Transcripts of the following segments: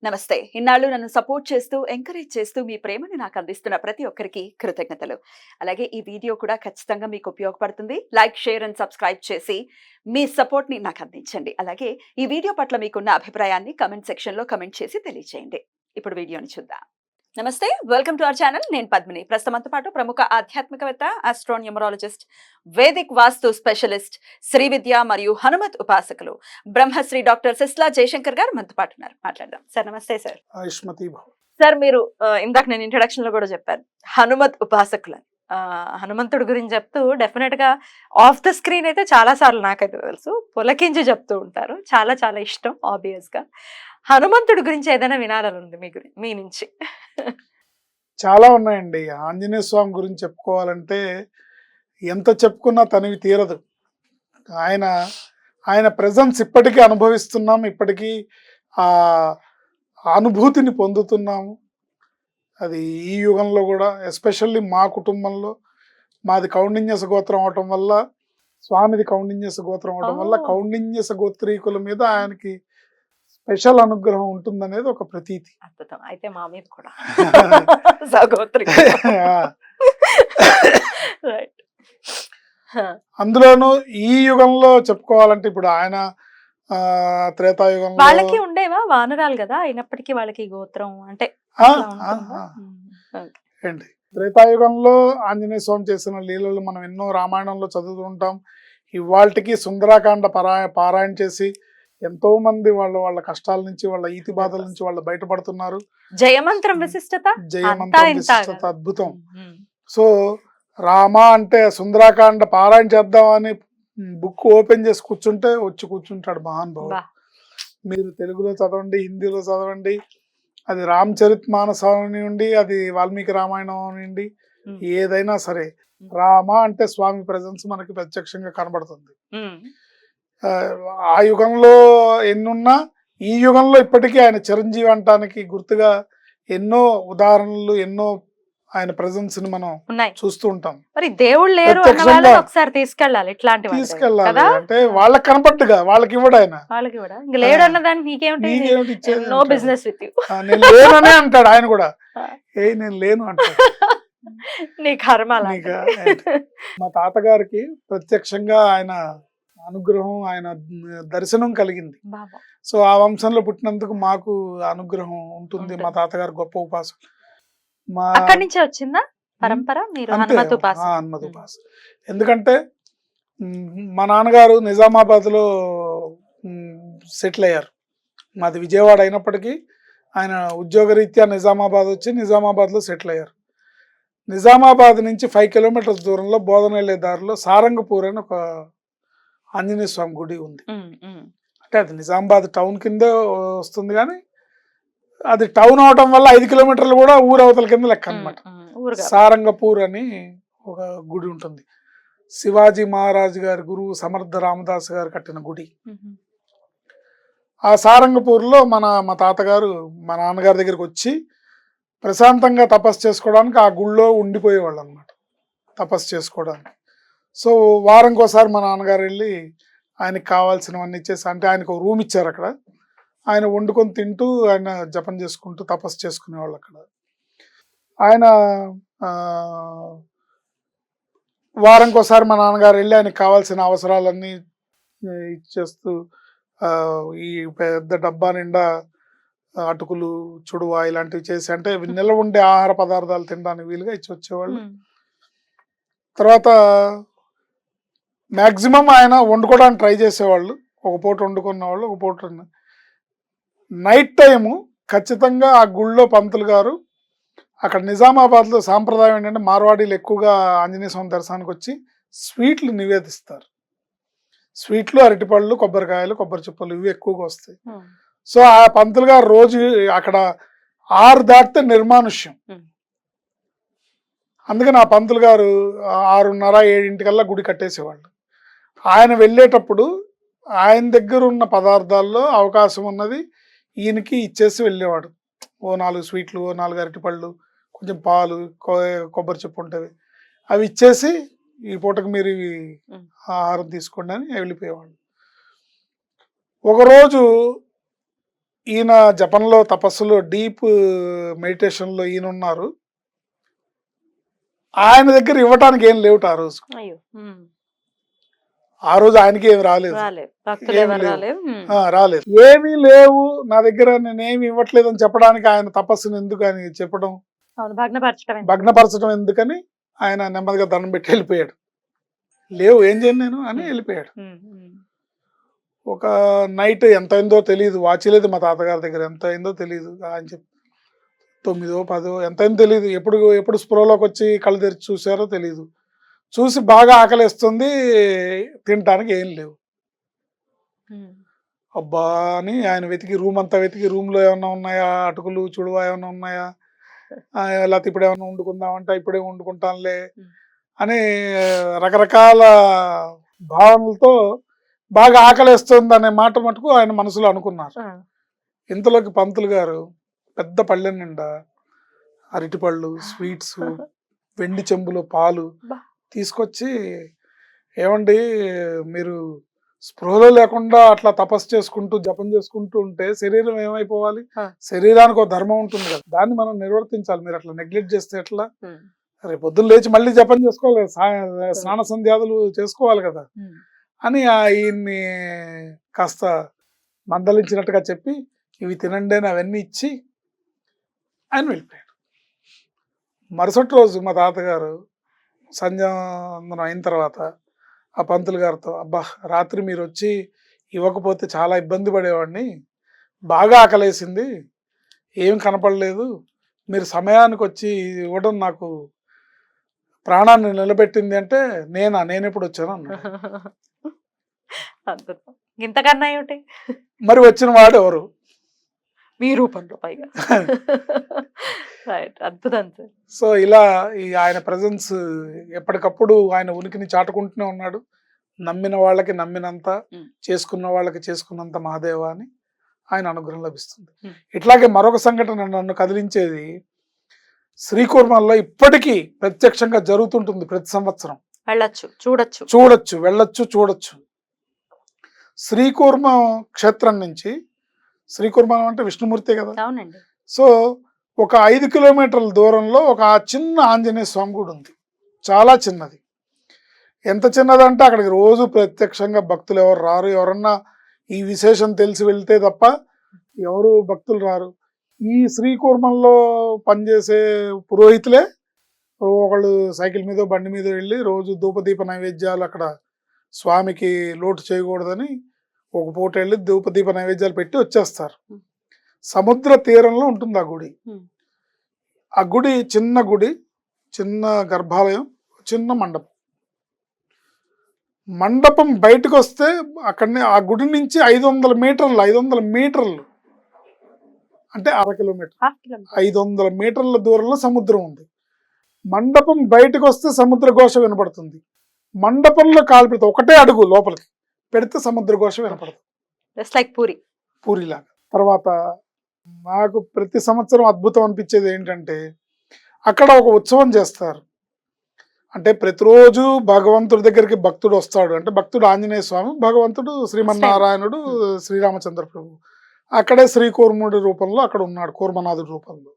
నమస్తే. ఇన్నాళ్ళు నన్ను సపోర్ట్ చేస్తూ, ఎంకరేజ్ చేస్తూ మీ ప్రేమని నాకు అందిస్తున్న ప్రతి ఒక్కరికి కృతజ్ఞతలు. అలాగే ఈ వీడియో కూడా ఖచ్చితంగా మీకు ఉపయోగపడుతుంది. లైక్, షేర్ అండ్ సబ్స్క్రైబ్ చేసి మీ సపోర్ట్‌ని నాకు అందించండి. అలాగే ఈ వీడియో పట్ల మీకున్న అభిప్రాయాన్ని కామెంట్ సెక్షన్‌లో కామెంట్ చేసి తెలియజేయండి. ఇప్పుడు వీడియోని చూద్దాం. నమస్తే. Welcome to our channel. నేను పద్మిని. ప్రస్తుతం మనతో పాటు ప్రముఖ ఆధ్యాత్మికవేత్త, ఆస్ట్రోన్యూమరాలజిస్ట్, వేదిక్ వాస్తు స్పెషలిస్ట్, శ్రీ విద్య మరియు హనుమత్ ఉపాసకులు బ్రహ్మశ్రీ డాక్టర్ సిస్లా జయశంకర్ గారు మనతో పాటు ఉన్నారు. మాట్లాడదాం. సార్ నమస్తే సార్. సార్ మీరు ఇందాక నేను ఇంట్రడక్షన్ లో కూడా చెప్పాను హనుమత్ ఉపాసకులని. హనుమంతుడి గురించి చెప్తూ డెఫినెట్ గా ఆఫ్ ద స్క్రీన్ అయితే చాలా సార్లు నాకైతే తెలుసు, పులకించి చెప్తూ ఉంటారు. చాలా చాలా ఇష్టం ఆబ్వియస్ గా. హనుమంతుడి గురించి ఏదైనా వినాలని ఉంది మీ నుంచి? చాలా ఉన్నాయండి. ఆంజనేయ స్వామి గురించి చెప్పుకోవాలంటే ఎంత చెప్పుకున్నా తనివి తీరదు. ఆయన ఆయన ప్రెజెన్స్ ఇప్పటికీ అనుభవిస్తున్నాం, ఇప్పటికీ ఆ అనుభూతిని పొందుతున్నాము. అది ఈ యుగంలో కూడా ఎస్పెషల్లీ మా కుటుంబంలో, మాది కౌండిన్యస గోత్రం అవటం వల్ల, స్వామిది కౌండిన్యస గోత్రం అవటం వల్ల కౌండిన్యస గోత్రీకుల మీద ఆయనకి స్పెషల్ అనుగ్రహం ఉంటుందనేది ఒక ప్రతీతి. అద్భుతం. అయితే మా మీద కూడా అందులోనూ ఈ యుగంలో చెప్పుకోవాలంటే ఇప్పుడు ఆయన త్రేతాయుగంలో వాళ్ళకి ఉండేవా వానరాలు కదా, అయినప్పటికీ వాళ్ళకి గోత్రం అంటే ఏంటి త్రేతాయుగంలో ఆంజనేయ స్వామి చేసిన లీలలు మనం ఎన్నో రామాయణంలో చదువుతుంటాం. ఇవాళకి సుందరాకాండ పారాయణ చేసి ఎంతో మంది వాళ్ళ కష్టాల నుంచి, వాళ్ళ ఈతి బాధల నుంచి వాళ్ళు బయటపడుతున్నారు. జయమంత్రం విశిష్టత అద్భుతం. సో రామ అంటే సుందరాకాండ పారాయణ చేద్దామని బుక్ ఓపెన్ చేసి కూర్చుంటే వచ్చి కూర్చుంటాడు మహానుభావుడు. మీరు తెలుగులో చదవండి, హిందీలో చదవండి, అది రామచరిత్ మానస్ అవనివ్వండి, అది వాల్మీకి రామాయణం అవనివ్వండి, ఏదైనా సరే రామ అంటే స్వామి ప్రెజెన్స్ మనకి ప్రత్యక్షంగా కనబడుతుంది. ఆ యుగంలో ఎన్నున్నా ఈ యుగంలో ఇప్పటికీ ఆయన చిరంజీవి అంటానికి గుర్తుగా ఎన్నో ఉదాహరణలు, ఎన్నో ఆయన ప్రెజెన్స్ ని మనం చూస్తూ ఉంటాం. మరి దేవుళ్ళు లేరు ఒకసారి తీసుకెళ్ళాలి, తీసుకెళ్ళాలి అంటే వాళ్ళకి కనపడ్డుగా వాళ్ళకి ఇవ్వడు ఆయన. లేడు అన్నదానికి నీకేమిటి ఇచ్చేది, నో బిజినెస్ విత్ యు, నేను లేననే అంటాడు ఆయన కూడా. నేను లేను అంటాడు. నీ కర్మ. మా తాతగారికి ప్రత్యక్షంగా ఆయన అనుగ్రహం, ఆయన దర్శనం కలిగింది. సో ఆ వంశంలో పుట్టినందుకు మాకు అనుగ్రహం ఉంటుంది. మా తాతగారు గొప్ప ఉపాసకులు. అక్కడి నుంచే వచ్చిందా పరంపర? హనుమత్ ఉపాస. ఎందుకంటే మా నాన్నగారు నిజామాబాద్ లో సెటిల్ అయ్యారు. మాది విజయవాడ అయినప్పటికీ ఆయన ఉద్యోగరీత్యా నిజామాబాద్ వచ్చి నిజామాబాద్ లో సెటిల్ అయ్యారు. నిజామాబాద్ నుంచి 5 కిలోమీటర్ల దూరంలో బోధన వెళ్ళే దారిలో సారంగపూర్ అని ఒక ఆంజనేయ స్వామి గుడి ఉంది. అంటే అది నిజామాబాద్ టౌన్ కిందే వస్తుంది, కానీ అది టౌన్ అవటం వల్ల 5 కిలోమీటర్లు కూడా ఊరవతల కింద లెక్క అనమాట. సారంగపూర్ అని ఒక గుడి ఉంటుంది. శివాజీ మహారాజు గారి గురువు సమర్థ రామదాస్ గారు కట్టిన గుడి. ఆ సారంగపూర్లో మా తాతగారు మా నాన్నగారి దగ్గరికి వచ్చి ప్రశాంతంగా తపస్సు చేసుకోవడానికి ఆ గుళ్ళో ఉండిపోయేవాళ్ళు అనమాట, తపస్సు చేసుకోవడానికి. సో వారంకోసారి మా నాన్నగారు వెళ్ళి ఆయనకి కావాల్సినవన్నీ ఇచ్చేసి, అంటే ఆయనకు ఒక రూమ్ ఇచ్చారు అక్కడ, ఆయన వండుకొని తింటూ ఆయన జపం చేసుకుంటూ తపస్సు చేసుకునేవాళ్ళు అక్కడ. ఆయన వారంకోసారి మా నాన్నగారు వెళ్ళి ఆయనకు కావాల్సిన అవసరాలన్నీ ఇచ్చేస్తూ ఈ పెద్ద డబ్బా నిండా అటుకులు, చుడువా ఇలాంటివి చేసి, అంటే నిల్వ ఉండే ఆహార పదార్థాలు తినడానికి వీలుగా ఇచ్చి వచ్చేవాళ్ళు. తర్వాత మ్యాక్సిమం ఆయన వండుకోవడానికి ట్రై చేసేవాళ్ళు. ఒక పూట వండుకున్న వాళ్ళు, ఒక పూట నైట్ టైము ఖచ్చితంగా ఆ గుళ్ళో పంతులు గారు, అక్కడ నిజామాబాద్లో సాంప్రదాయం ఏంటంటే మార్వాడీలు ఎక్కువగా ఆంజనేయ స్వామి దర్శనానికి వచ్చి స్వీట్లు నివేదిస్తారు. స్వీట్లు, అరటిపళ్ళు, కొబ్బరికాయలు, కొబ్బరి చిప్పలు ఇవి ఎక్కువగా వస్తాయి. సో ఆ పంతులు గారు రోజు అక్కడ 6 దాటితే నిర్మానుష్యం. అందుకని ఆ పంతులు గారు 6:30, 7 గుడి కట్టేసేవాళ్ళు. ఆయన వెళ్ళేటప్పుడు ఆయన దగ్గర ఉన్న పదార్థాల్లో అవకాశం ఉన్నది ఈయనకి ఇచ్చేసి వెళ్ళేవాడు. ఓ 4 స్వీట్లు, ఓ 4 అరటిపళ్ళు, కొంచెం పాలు, కొబ్బరి చెప్పు ఉంటుంది, అవి ఇచ్చేసి ఈ పూటకు మీరు ఇవి ఆహారం తీసుకోండి అని వెళ్ళిపోయేవాళ్ళు. ఒకరోజు ఈయన జపంలో తపస్సులో డీప్ మెడిటేషన్లో ఈయన ఉన్నారు. ఆయన దగ్గర ఇవ్వటానికి ఏం లేవుట ఆ రోజు. అయ్యో ఆ రోజు ఆయనకి ఏమి రాలేదు, భక్తులు ఏమి ఎవరు లేవు. రాలేవు రాలేదు, ఏమీ లేవు నా దగ్గర, నేనేమి ఇవ్వట్లేదు అని చెప్పడానికి ఆయన తపస్సును ఎందుకు అని చెప్పడం, భగ్నపరచడం ఎందుకని ఆయన నెమ్మదిగా దండం పెట్టి వెళ్ళిపోయాడు. లేవు ఏం చేయను నేను అని వెళ్ళిపోయాడు. ఒక నైట్ ఎంత అయిందో తెలియదు, వాచ్ లేదు మా తాతగారి దగ్గర, ఎంత అయిందో తెలియదు. ఆయన చెప్పి 9, 10 ఎంత అయిందో తెలియదు. ఎప్పుడు స్పృహలోకి వచ్చి కళ్ళు తెరిచి చూసారో తెలియదు. చూసి బాగా ఆకలిస్తుంది, తినటానికి ఏం లేవు. అబ్బా అని ఆయన వెతికి రూమ్ అంతా వెతికి, రూమ్లో ఏమన్నా ఉన్నాయా, అటుకులు చుడువా ఏమన్నా ఉన్నాయా, లేకపోతే ఇప్పుడు ఏమన్నా వండుకుందామంటే ఇప్పుడే వండుకుంటానులే అని రకరకాల భావనలతో బాగా ఆకలిస్తుంది అనే మాట మటుకు ఆయన మనసులో అనుకున్నారు. ఇంతలోకి పంతులు గారు పెద్ద పళ్ళెం నిండా అరటిపళ్ళు, స్వీట్స్, వెండి చెంబులో పాలు తీసుకొచ్చి, ఏమండి మీరు స్పృహలో లేకుండా అట్లా తపస్సు చేసుకుంటూ జపం చేసుకుంటూ ఉంటే శరీరం ఏమైపోవాలి, శరీరానికి ఒక ధర్మం ఉంటుంది కదా, దాన్ని మనం నిర్వర్తించాలి, మీరు అట్లా నెగ్లెక్ట్ చేస్తే ఎట్లా, రేపు పొద్దున్న లేచి మళ్ళీ జపం చేసుకోవాలి, స్నాన సంధ్యాదులు చేసుకోవాలి కదా అని ఈయన్ని కాస్త మందలించినట్టుగా చెప్పి ఇవి తినండి అని అవన్నీ ఇచ్చి ఆయన వెళ్ళిపోయాడు. మరుసటి రోజు మా తాతగారు సంధ్యావందనం అయిన తర్వాత ఆ పంతులు గారితో, అబ్బా రాత్రి మీరు వచ్చి ఇవ్వకపోతే చాలా ఇబ్బంది పడేవాడిని, బాగా ఆకలేసింది, ఏం కనపడలేదు, మీరు సమయానికి వచ్చి ఇవ్వడం నాకు ప్రాణాన్ని నిలబెట్టింది అంటే, నేను ఎప్పుడు వచ్చాను అన్నాడు. ఇంతకన్నా ఏమిటి, మరి వచ్చిన వాడు ఎవరు, మీ రూపంలో పైగా. అద్భుతం సార్. సో ఇలా ఈ ఆయన ప్రజెన్స్ ఎప్పటికప్పుడు ఆయన ఉనికిని చాటుకుంటూనే ఉన్నాడు. నమ్మిన వాళ్ళకి నమ్మినంత, చేసుకున్న వాళ్ళకి చేసుకున్నంత మహాదేవ అని ఆయన అనుగ్రహం లభిస్తుంది. ఇట్లాగే మరొక సంఘటన నన్ను కదిలించేది, శ్రీకూర్మంలో ఇప్పటికీ ప్రత్యక్షంగా జరుగుతుంటుంది. ప్రతి సంవత్సరం వెళ్ళొచ్చు చూడొచ్చు. శ్రీకూర్మం క్షేత్రం నుంచి, శ్రీకూర్మం అంటే విష్ణుమూర్తి కదా, సో ఒక 5 కిలోమీటర్ల దూరంలో ఒక చిన్న ఆంజనేయ స్వామి గుడి ఉంది, చాలా చిన్నది. ఎంత చిన్నదంటే అక్కడికి రోజు ప్రత్యక్షంగా భక్తులు ఎవరు రారు, ఎవరన్నా ఈ విశేషం తెలిసి వెళ్తే తప్ప ఎవరు భక్తులు రారు. ఈ శ్రీకూర్మంలో పనిచేసే పురోహితులే ఒకళ్ళు సైకిల్ మీద బండి మీద వెళ్ళి రోజు ధూపదీప నైవేద్యాలు అక్కడ స్వామికి లోటు చేయకూడదని ఒక పూట వెళ్ళి ధూపదీప నైవేద్యాలు పెట్టి వచ్చేస్తారు. సముద్ర తీరంలో ఉంటుంది ఆ గుడి. ఆ గుడి చిన్న గర్భాలయం, చిన్న మండపం బయటకు వస్తే అక్కడనే ఆ గుడి నుంచి 500 మీటర్లు అంటే 1/2 కిలోమీటర్, 500 మీటర్ల దూరంలో సముద్రం ఉంది. మండపం బయటకు వస్తే సముద్ర ఘోష వినపడుతుంది. మండపంలో కాలు పెడితే ఒకటే అడుగు లోపలికి పెడితే సముద్ర ఘోష వినపడుతుంది, పూరిలాగా. తర్వాత నాకు ప్రతి సంవత్సరం అద్భుతం అనిపించేది ఏంటంటే, అక్కడ ఒక ఉత్సవం చేస్తారు. అంటే ప్రతిరోజు భగవంతుడి దగ్గరికి భక్తుడు వస్తాడు. అంటే భక్తుడు ఆంజనేయ స్వామి, భగవంతుడు శ్రీమన్నారాయణుడు, శ్రీరామచంద్ర ప్రభు. అక్కడే శ్రీకూర్ముడి రూపంలో అక్కడ ఉన్నాడు, కూర్మనాథుడి రూపంలో.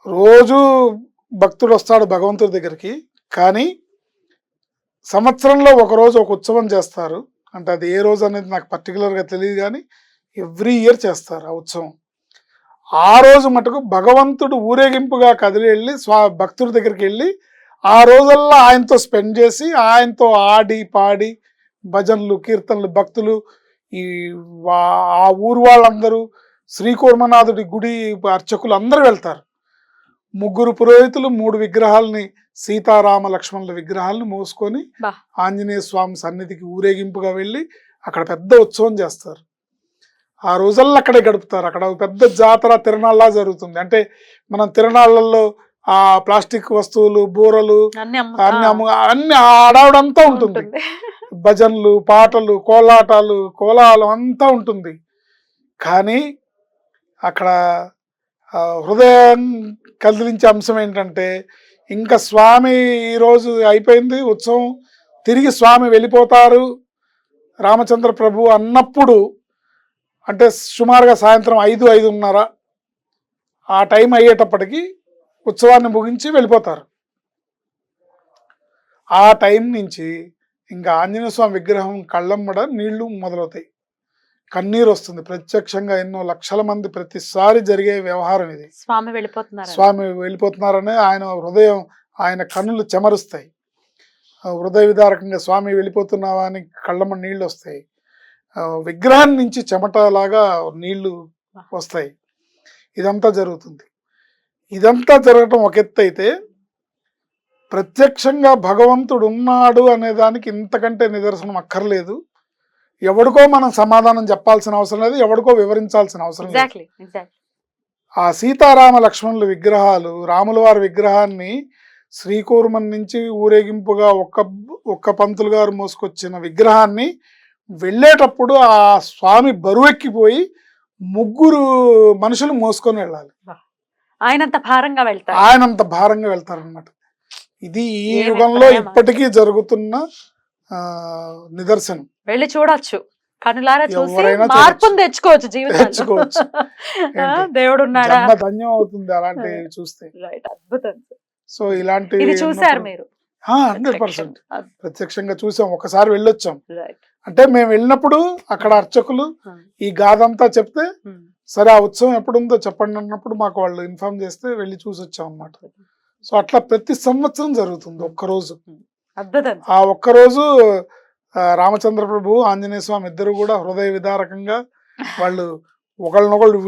రోజు భక్తుడు వస్తాడు భగవంతుడి దగ్గరికి. కానీ సంవత్సరంలో ఒకరోజు ఒక ఉత్సవం చేస్తారు. అంటే అది ఏ రోజు అనేది నాకు పర్టికులర్గా తెలియదు, కానీ ఎవ్రీ ఇయర్ చేస్తారు ఆ ఉత్సవం. ఆ రోజు మటుకు భగవంతుడు ఊరేగింపుగా కదిలి వెళ్ళి భక్తుడి దగ్గరికి వెళ్ళి ఆ రోజల్లా ఆయనతో స్పెండ్ చేసి, ఆయనతో ఆడి పాడి భజనలు, కీర్తనలు, భక్తులు, ఆ ఊరు వాళ్ళందరూ, శ్రీకూర్మనాథుడి గుడి అర్చకులు అందరూ వెళ్తారు. 3 పురోహితులు 3 విగ్రహాలని, సీతారామ లక్ష్మణుల విగ్రహాలను మోసుకొని ఆంజనేయ స్వామి సన్నిధికి ఊరేగింపుగా వెళ్ళి అక్కడ పెద్ద ఉత్సవం చేస్తారు. ఆ రోజుల్లో అక్కడే గడుపుతారు. అక్కడ పెద్ద జాతర, తిరణాల్లా జరుగుతుంది. అంటే మనం తిరణాళ్ళల్లో ఆ ప్లాస్టిక్ వస్తువులు, బూరలు అన్ని ఆడావిడంతా ఉంటుంది. భజనలు, పాటలు, కోలాటలు అంతా ఉంటుంది. కానీ అక్కడ హృదయం కదిలించే అంశం ఏంటంటే, ఇంకా స్వామి ఈరోజు అయిపోయింది ఉత్సవం, తిరిగి స్వామి వెళ్ళిపోతారు రామచంద్ర ప్రభు అన్నప్పుడు అంటే సుమారుగా సాయంత్రం 5-5:30 ఆ టైం అయ్యేటప్పటికి ఉత్సవాన్ని ముగించి వెళ్ళిపోతారు. ఆ టైం నుంచి ఇంకా ఆంజనేయ స్వామి విగ్రహం కళ్ళమ్మడ నీళ్లు మొదలవుతాయి, కన్నీరు వస్తుంది. ప్రత్యక్షంగా ఎన్నో లక్షల మంది ప్రతిసారి జరిగే వ్యవహారం ఇది. స్వామి వెళ్ళిపోతున్నారు. స్వామి వెళ్ళిపోతున్నారనే ఆయన హృదయం, ఆయన కన్నులు చెమరుస్తాయి. హృదయ విదారకంగా స్వామి వెళ్ళిపోతున్నావా అని కళ్ళమ్మ నీళ్లు వస్తాయి. విగ్రహం నుంచి చెమటలాగా నీళ్లు వస్తాయి. ఇదంతా జరుగుతుంది. ఇదంతా జరగటం ఒక ఎత్తు అయితే, ప్రత్యక్షంగా భగవంతుడు ఉన్నాడు అనే దానికి ఇంతకంటే నిదర్శనం అక్కర్లేదు. ఎవడికో మనం సమాధానం చెప్పాల్సిన అవసరం లేదు, ఎవడికో వివరించాల్సిన అవసరం లేదు. ఆ సీతారామ లక్ష్మణుల విగ్రహాలు, రాముల వారి విగ్రహాన్ని శ్రీకూర్మం నుంచి ఊరేగింపుగా ఒక్క పంతులు గారు మోసుకొచ్చిన విగ్రహాన్ని వెళ్ళేటప్పుడు ఆ స్వామి బరువెక్కిపోయి 3 మనుషులు మోసుకొని వెళ్ళాలి. ఆయనంత భారంగా వెళ్తారు. ఆయనంత భారంగా వెళ్తారనమాట. ఇది ఈ యుగంలో ఇప్పటికీ జరుగుతున్న నిదర్శనం. వెళ్ళి చూడొచ్చు, కనులారా చూసి ఎవరైనా మార్పును తెచ్చుకోవచ్చు జీవితంలో. తెచ్చుకోవచ్చు. దేవుడు ఉన్నాడా, జన్మ ధన్యం అవుతుంది అలాంటివి చూస్తే. రైట్, అద్భుతం. సో ఇలాంటి ఇది చూసారు మీరు? 100% ప్రత్యక్షంగా చూసాం, ఒకసారి వెళ్ళొచ్చాం. రైట్. అంటే మేము వెళ్ళినప్పుడు అక్కడ అర్చకులు ఈ గాథంతా చెప్తే, సరే ఆ ఉత్సవం ఎప్పుడుందో చెప్పండి అన్నప్పుడు మాకు వాళ్ళు ఇన్ఫార్మ్ చేస్తే వెళ్ళి చూసి వచ్చాం అన్నమాట. సో అట్లా ప్రతి సంవత్సరం జరుగుతుంది ఒక్కరోజు. అద్భుతం. ఆ ఒక్కరోజు రామచంద్ర ప్రభు, ఆంజనేయ స్వామి ఇద్దరు కూడా హృదయ విదారకంగా వాళ్ళు ఒకళ్ళనొకళ్ళు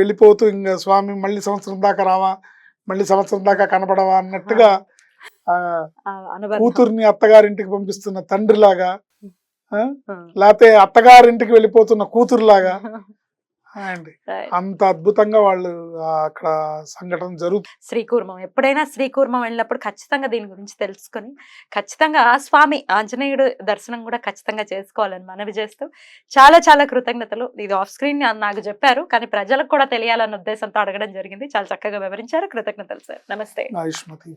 వెళ్ళిపోతూ ఇంకా స్వామి మళ్ళీ సంవత్సరం దాకా రావా, మళ్ళీ సంవత్సరం దాకా కనపడవా అన్నట్టుగా కూతుర్ని అత్తగారింటికి పంపిస్తున్న తండ్రిలాగా, లేకపోతే అత్తగారింటికి వెళ్ళిపోతున్న కూతురులాగా అండి, అంత అద్భుతంగా వాళ్ళు అక్కడ సంఘటన జరుగుతుంది. శ్రీకూర్మం, ఎప్పుడైనా శ్రీకూర్మం వెళ్ళినప్పుడు ఖచ్చితంగా దీని గురించి తెలుసుకొని ఖచ్చితంగా ఆ స్వామి ఆంజనేయుడు దర్శనం కూడా ఖచ్చితంగా చేసుకోవాలని మనవి చేస్తూ చాలా చాలా కృతజ్ఞతలు. ఇది ఆఫ్ స్క్రీన్ నాకు చెప్పారు, కానీ ప్రజలకు కూడా తెలియాలన్న ఉద్దేశంతో అడగడం జరిగింది. చాలా చక్కగా వివరించారు. కృతజ్ఞతలు సార్. నమస్తే. ఆయుష్మతి.